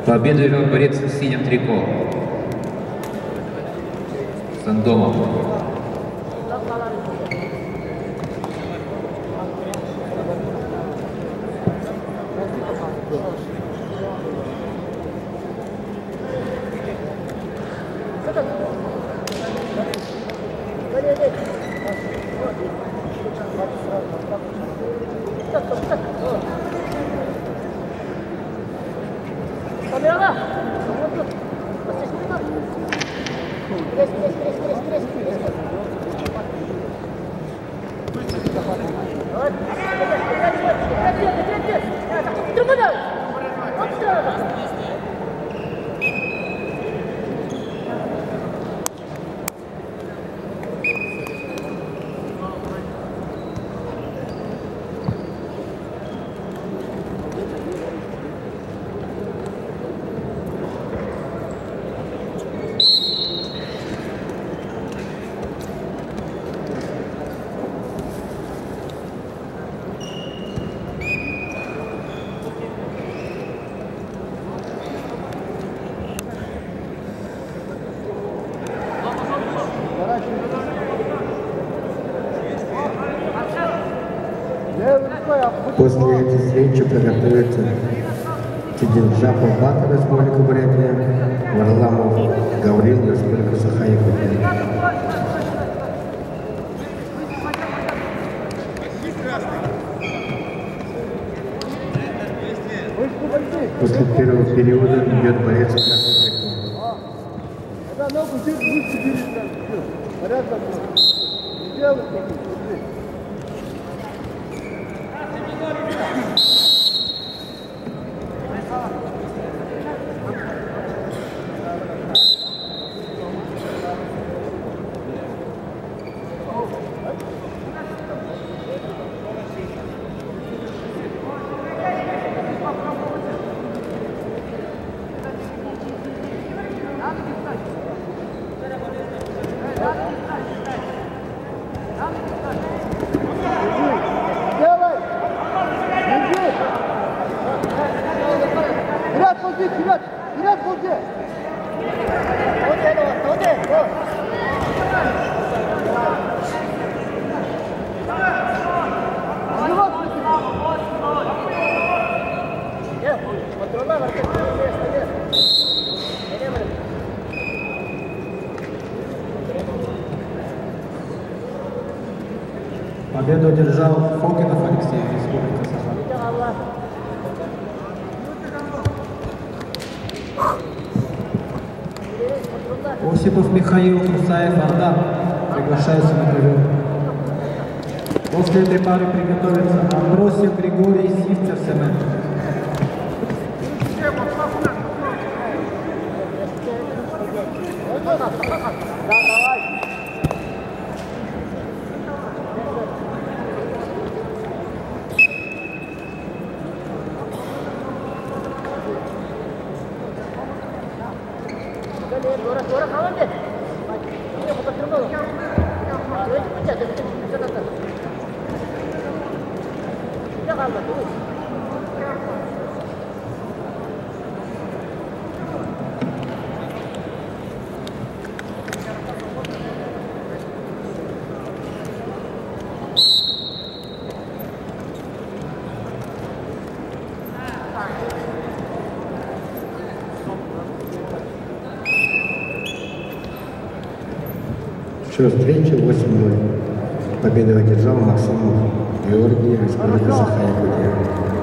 Победу вел борец в синем трико Сандомов. После этой встречи приготовится Чидинджапов Батыр Республика Бурятия, Варламов Гаврил Республика Саха-Якутия. После первого периода идет борец красный трико. Победу одержал Фокинов Алексей, Республика Саха. Осипов Михаил, Мусаев Ардан приглашаются на ковер. После этой пары приготовятся Амбросев Григорий, Сивцев Семен. Счет встречи 8-0. Победу одержал Максимов Георгий, Республика Саха-Якутия.